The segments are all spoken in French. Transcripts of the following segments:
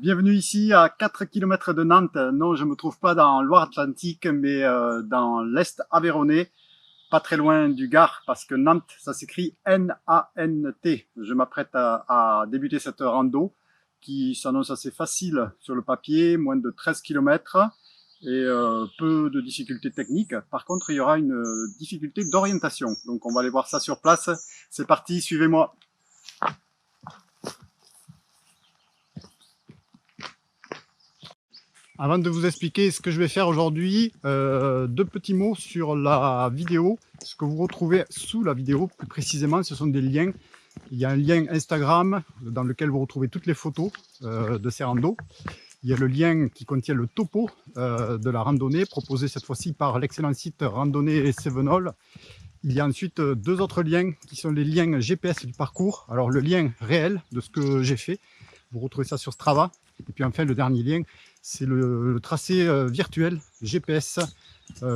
Bienvenue ici à 4 km de Nantes. Non, je ne me trouve pas dans Loire-Atlantique, mais dans l'Est Aveyronais, pas très loin du Gard, parce que Nantes, ça s'écrit N-A-N-T. Je m'apprête à débuter cette rando qui s'annonce assez facile sur le papier, moins de 13 km et peu de difficultés techniques. Par contre, il y aura une difficulté d'orientation. Donc on va aller voir ça sur place. C'est parti, suivez-moi. Avant de vous expliquer ce que je vais faire aujourd'hui, deux petits mots sur la vidéo. Ce que vous retrouvez sous la vidéo, plus précisément, ce sont des liens. Il y a un lien Instagram dans lequel vous retrouvez toutes les photos de ces randos. Il y a le lien qui contient le topo de la randonnée, proposé cette fois-ci par l'excellent site Randonnée Sevenol. Il y a ensuite deux autres liens qui sont les liens GPS du parcours. Alors le lien réel de ce que j'ai fait, vous retrouvez ça sur Strava. Et puis enfin le dernier lien, c'est le tracé virtuel GPS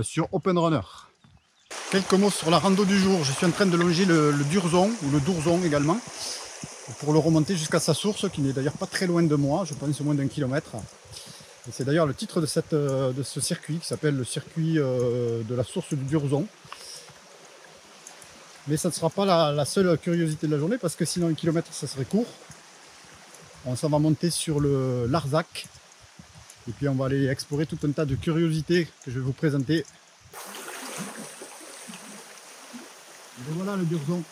sur OpenRunner. Quelques mots sur la rando du jour. Je suis en train de longer le Durzon, ou le Dourzon également, pour le remonter jusqu'à sa source, qui n'est d'ailleurs pas très loin de moi, je pense moins d'1 kilomètre. C'est d'ailleurs le titre de ce circuit, qui s'appelle le circuit de la source du Durzon. Mais ça ne sera pas la seule curiosité de la journée, parce que sinon 1 kilomètre ça serait court. On s'en va monter sur le Larzac. Et puis on va aller explorer tout un tas de curiosités que je vais vous présenter. Et voilà le Durzon.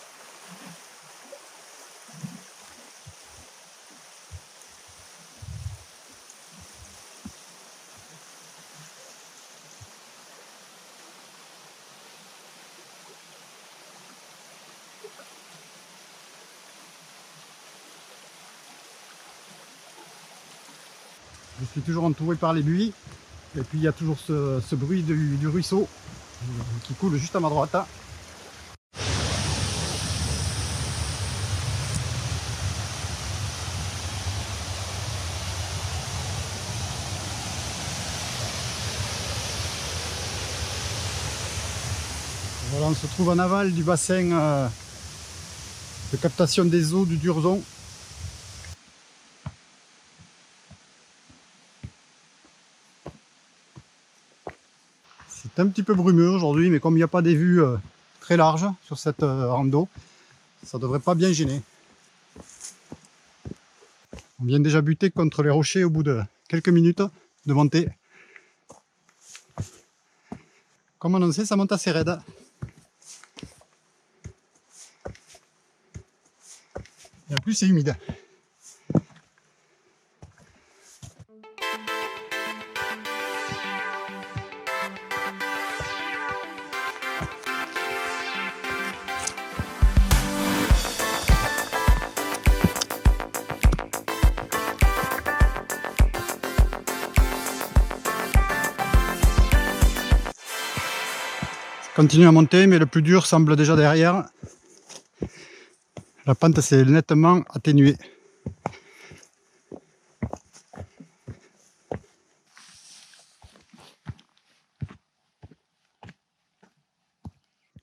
Je suis toujours entouré par les buis. Et puis il y a toujours ce bruit du ruisseau qui coule juste à ma droite. Voilà, on se trouve en aval du bassin de captation des eaux du Durzon. C'est un petit peu brumeux aujourd'hui, mais comme il n'y a pas des vues très larges sur cette rando, ça ne devrait pas bien gêner. On vient déjà buter contre les rochers au bout de quelques minutes de montée. Comme annoncé, ça monte assez raide. Et en plus, c'est humide. Continue à monter, mais le plus dur semble déjà derrière. La pente s'est nettement atténuée.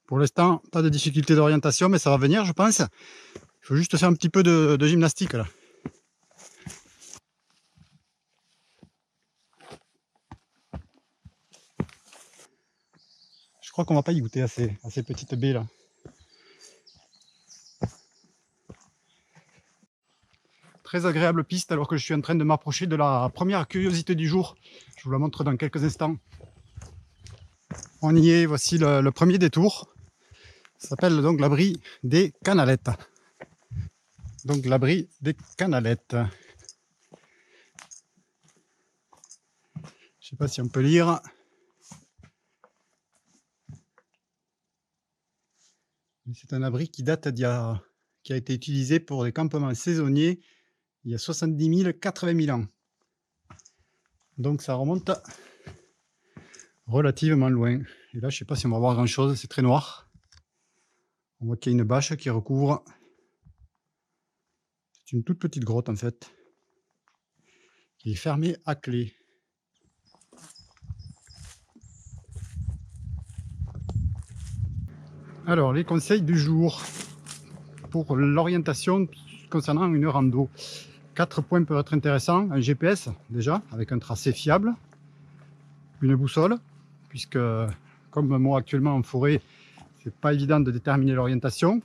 Pour l'instant, pas de difficulté d'orientation, mais ça va venir, je pense. Il faut juste faire un petit peu de gymnastique là. Je crois qu'on va pas y goûter à ces petites baies là. Très agréable piste alors que je suis en train de m'approcher de la première curiosité du jour. Je vous la montre dans quelques instants. On y est, voici le premier détour. Ça s'appelle donc l'abri des Canalettes. Donc l'abri des Canalettes. Je sais pas si on peut lire. C'est un abri qui date qui a été utilisé pour des campements saisonniers il y a 70 000, 80 000 ans. Donc ça remonte relativement loin. Et là, je ne sais pas si on va voir grand chose, c'est très noir. On voit qu'il y a une bâche qui recouvre. C'est une toute petite grotte en fait, qui est fermée à clé. Alors, les conseils du jour pour l'orientation concernant une rando. 4 points peuvent être intéressants. Un GPS déjà, avec un tracé fiable. Une boussole, puisque comme moi actuellement en forêt, c'est pas évident de déterminer l'orientation.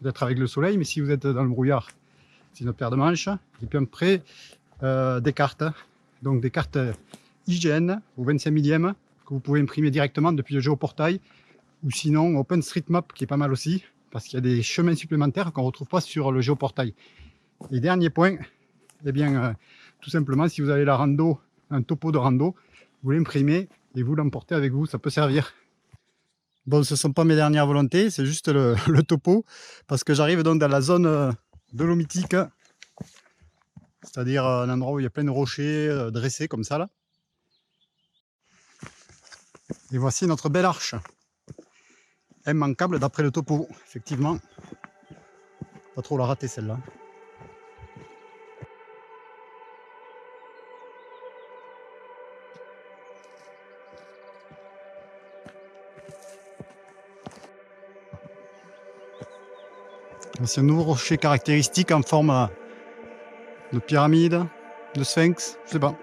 Peut-être avec le soleil, mais si vous êtes dans le brouillard, c'est une paire de manches. Et puis après, des cartes. Donc des cartes IGN au 25 millième que vous pouvez imprimer directement depuis le géoportail. Ou sinon OpenStreetMap qui est pas mal aussi, parce qu'il y a des chemins supplémentaires qu'on ne retrouve pas sur le géoportail. Et dernier point, eh bien, tout simplement, si vous avez la rando, un topo de rando, vous l'imprimez et vous l'emportez avec vous, ça peut servir. Bon, ce ne sont pas mes dernières volontés, c'est juste le topo, parce que j'arrive donc dans la zone dolomitique, c'est-à-dire un endroit où il y a plein de rochers dressés comme ça là. Et voici notre belle arche. Immanquable d'après le topo, effectivement. Pas trop la rater celle-là. C'est un nouveau rocher caractéristique en forme de pyramide, de sphinx, je sais pas.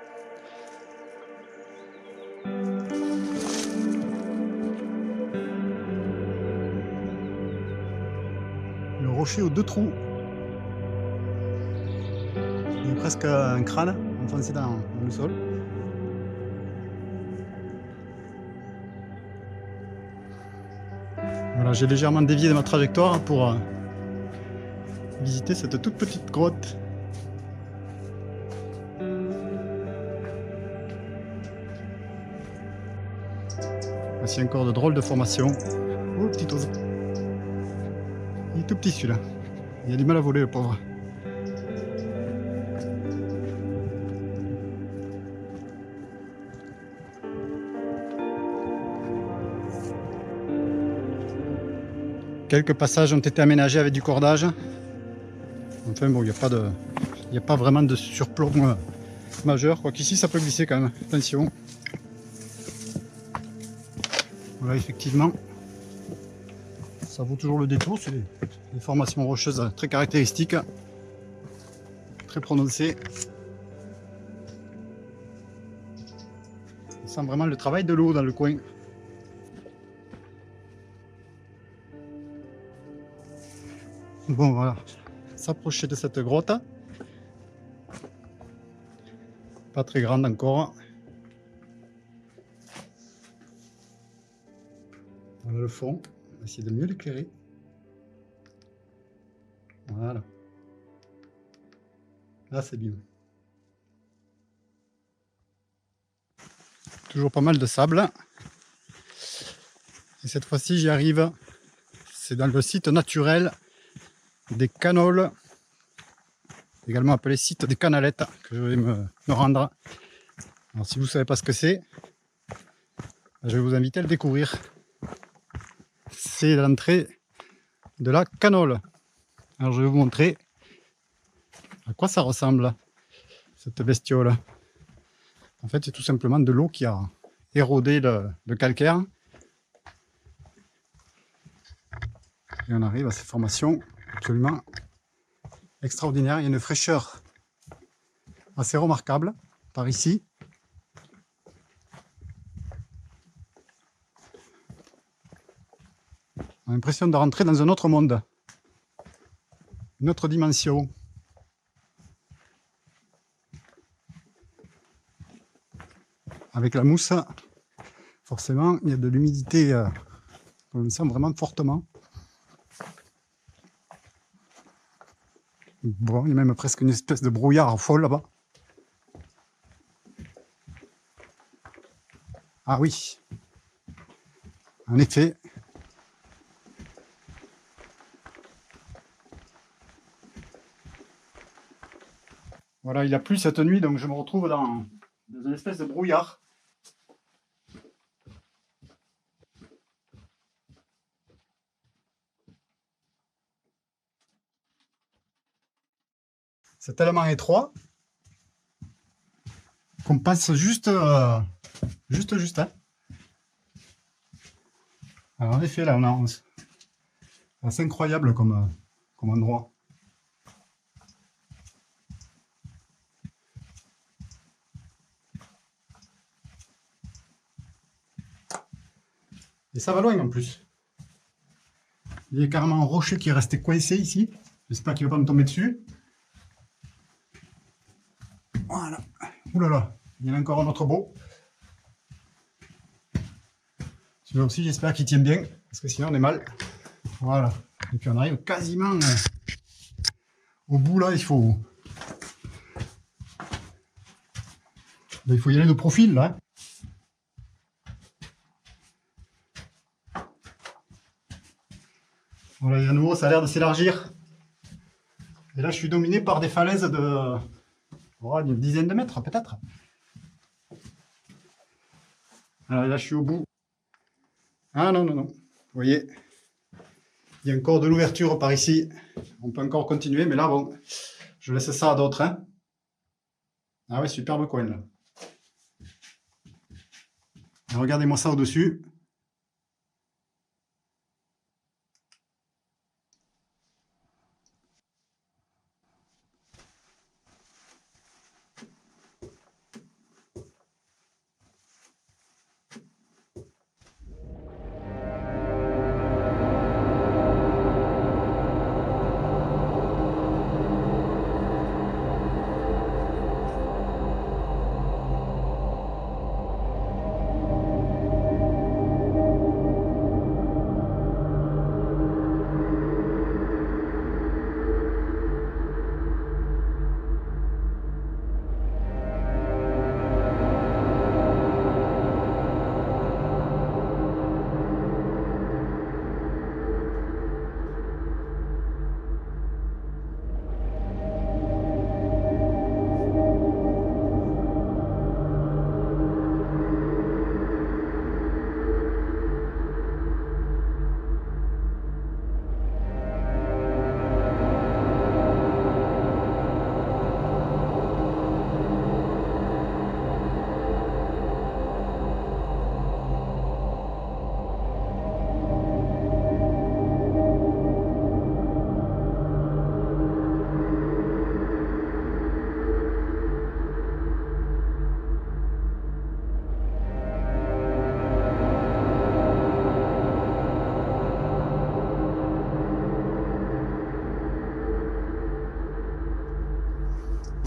Le rocher aux 2 trous. Il y a presque un crâne enfoncé dans le sol. Voilà, j'ai légèrement dévié de ma trajectoire pour visiter cette toute petite grotte. Voici encore de drôles de formations. Oh, petit oiseau. Il est tout petit celui-là. Il a du mal à voler, le pauvre. Quelques passages ont été aménagés avec du cordage. Enfin bon, il n'y a pas vraiment de surplomb majeur. Quoique ici, ça peut glisser quand même. Attention. Voilà, effectivement, ça vaut toujours le détour. C'est des formations rocheuses très caractéristiques, très prononcées. On sent vraiment le travail de l'eau dans le coin. Bon, voilà, s'approcher de cette grotte. Pas très grande encore. Voilà le fond. On va essayer de mieux l'éclairer. Voilà. Là, c'est bien. Toujours pas mal de sable. Et cette fois-ci, j'y arrive. C'est dans le site naturel des Canoles, également appelé site des Canalettes, que je vais me rendre. Alors, si vous ne savez pas ce que c'est, je vais vous inviter à le découvrir. C'est l'entrée de la Canole. Alors, je vais vous montrer à quoi ça ressemble, cette bestiole. En fait, c'est tout simplement de l'eau qui a érodé le calcaire. Et on arrive à ces formations absolument extraordinaires. Il y a une fraîcheur assez remarquable par ici. On a l'impression de rentrer dans un autre monde, une autre dimension. Avec la mousse, forcément, il y a de l'humidité, on le sent vraiment fortement. Bon, il y a même presque une espèce de brouillard folle là-bas. Ah oui, en effet. Voilà, il a plu cette nuit, donc je me retrouve dans une espèce de brouillard. C'est tellement étroit qu'on passe juste. Hein. Alors en effet, là, c'est assez incroyable comme endroit. Et ça va loin en plus. Il y a carrément un rocher qui est resté coincé ici. J'espère qu'il ne va pas me tomber dessus. Voilà. Ouh là là, il y en a encore un autre beau. Celui-là aussi, j'espère qu'il tient bien, parce que sinon on est mal. Voilà. Et puis on arrive quasiment au bout là, il faut y aller de profil là. Voilà, et à nouveau ça a l'air de s'élargir. Et là je suis dominé par des falaises de d'une dizaine de mètres peut-être. Alors là je suis au bout. Ah non, non, non. Vous voyez, il y a encore de l'ouverture par ici. On peut encore continuer, mais là bon, je laisse ça à d'autres. Hein. Ah ouais, superbe coin là. Regardez-moi ça au-dessus.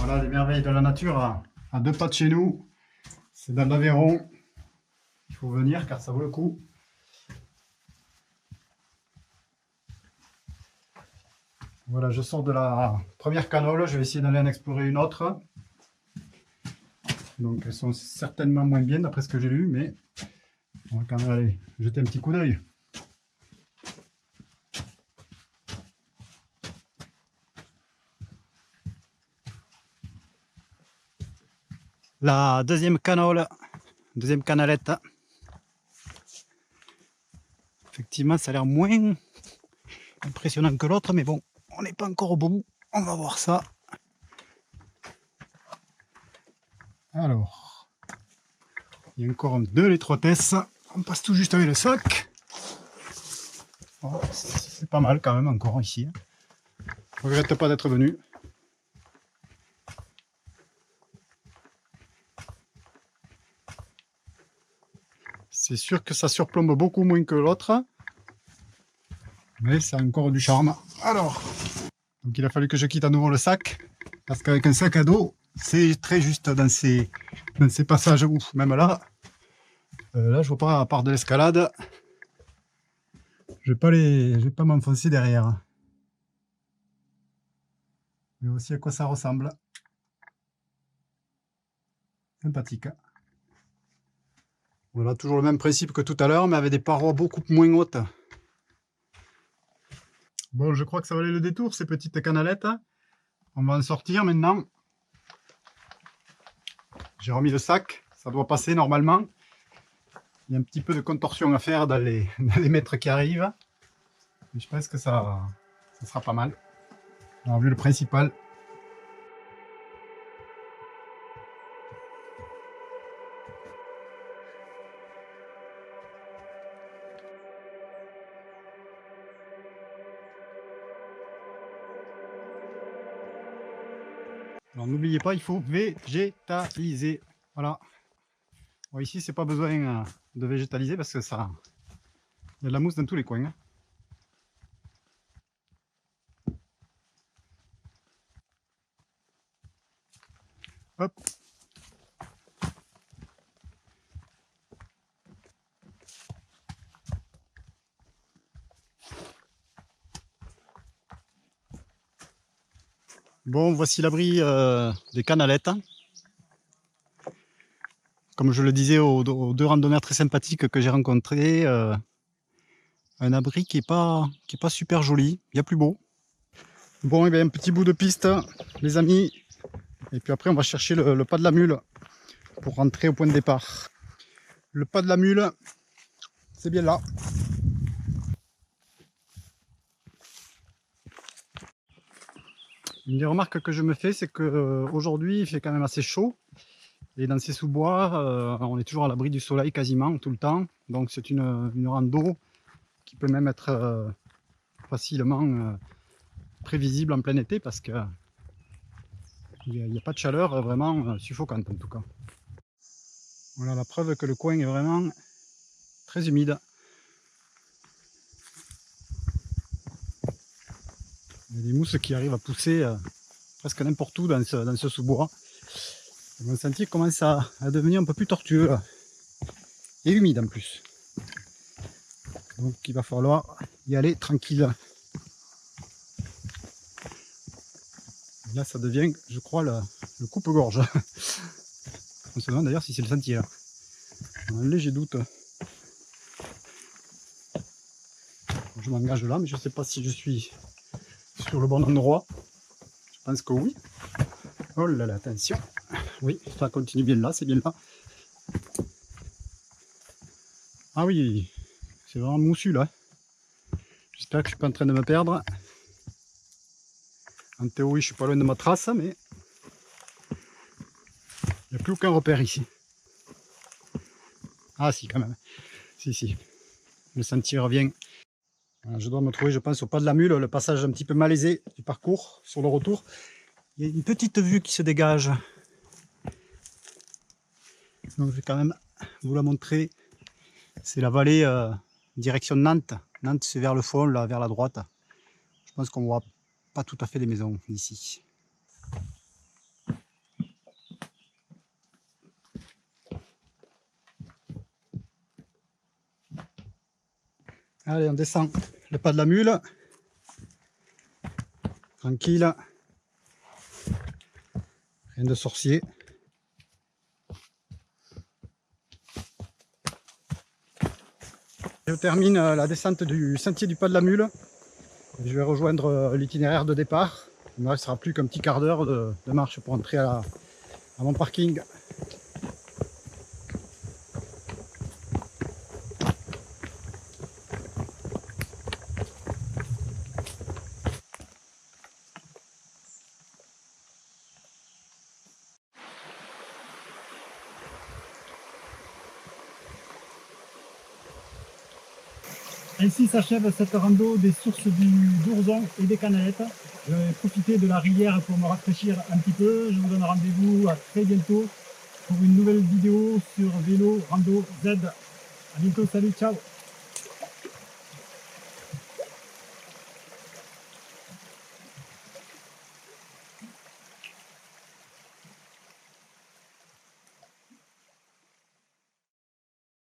Voilà les merveilles de la nature à 2 pas de chez nous. C'est dans l'Aveyron. Il faut venir car ça vaut le coup. Voilà, je sors de la première canole. Je vais essayer d'aller en explorer une autre. Donc elles sont certainement moins bien d'après ce que j'ai lu, mais on va quand même aller jeter un petit coup d'œil. La deuxième canole, deuxième canalette. Effectivement, ça a l'air moins impressionnant que l'autre, mais bon, on n'est pas encore au bout. On va voir ça. Alors, il y a encore de l'étroitesse. On passe tout juste avec le sac. Oh, c'est pas mal quand même encore ici. Je regrette pas d'être venu. C'est sûr que ça surplombe beaucoup moins que l'autre. Mais ça a encore du charme. Alors, donc il a fallu que je quitte à nouveau le sac. Parce qu'avec un sac à dos, c'est très juste dans ces passages. Ouf, même là, là je vois pas, à part de l'escalade, je vais pas m'enfoncer derrière. Mais aussi à quoi ça ressemble. Sympathique. Voilà, toujours le même principe que tout à l'heure, mais avec des parois beaucoup moins hautes. Bon, je crois que ça valait le détour, ces petites canalettes. On va en sortir maintenant. J'ai remis le sac, ça doit passer normalement. Il y a un petit peu de contorsion à faire dans les mètres qui arrivent. Mais je pense que ça sera pas mal. On a vu le principal. Alors n'oubliez pas, il faut végétaliser. Voilà. Bon, ici, c'est pas besoin de végétaliser parce que ça Il y a de la mousse dans tous les coins. Hein. Hop. Bon, voici l'abri des Canalettes. Comme je le disais aux deux randonneurs très sympathiques que j'ai rencontrés, un abri qui est pas super joli. Il y a plus beau. Bon, et bien un petit bout de piste, les amis. Et puis après, on va chercher le pas de la mule pour rentrer au point de départ. Le pas de la mule, c'est bien là. Une des remarques que je me fais, c'est qu'aujourd'hui, il fait quand même assez chaud. Et dans ces sous-bois, on est toujours à l'abri du soleil quasiment tout le temps. Donc c'est une rando qui peut même être facilement prévisible en plein été parce qu'il n'y a pas de chaleur vraiment suffocante en tout cas. Voilà la preuve que le coin est vraiment très humide. Il y a des mousses qui arrivent à pousser presque n'importe où dans ce sous-bois. Mon sentier commence à devenir un peu plus tortueux là. Et humide en plus. Donc il va falloir y aller tranquille. Et là ça devient, je crois, le coupe-gorge. On se demande d'ailleurs si c'est le sentier là. On a un léger doute. Je m'engage là, mais je ne sais pas si je suis sur le bon endroit. Je pense que oui. Oh là là, attention. Oui, ça continue bien là, c'est bien là. Ah oui, c'est vraiment moussu là. J'espère que je suis pas en train de me perdre. En théorie, je suis pas loin de ma trace, mais il n'y a plus aucun repère ici. Ah si, quand même. Si. Le sentier revient. Voilà, je dois me trouver, je pense, au pas de la mule, le passage un petit peu malaisé du parcours sur le retour. Il y a une petite vue qui se dégage. Donc je vais quand même vous la montrer. C'est la vallée direction Nantes. Nantes, c'est vers le fond, là, vers la droite. Je pense qu'on voit pas tout à fait les maisons ici. Allez, on descend le pas de la mule. Tranquille. Rien de sorcier. Je termine la descente du sentier du pas de la mule. Je vais rejoindre l'itinéraire de départ. Il ne me restera plus qu'un petit quart d'heure de marche pour entrer à mon parking. Ainsi s'achève cette rando des sources du Dourzon et des Canalettes. Je vais profiter de la rivière pour me rafraîchir un petit peu. Je vous donne rendez-vous à très bientôt pour une nouvelle vidéo sur vélo rando Z. A bientôt, salut, ciao.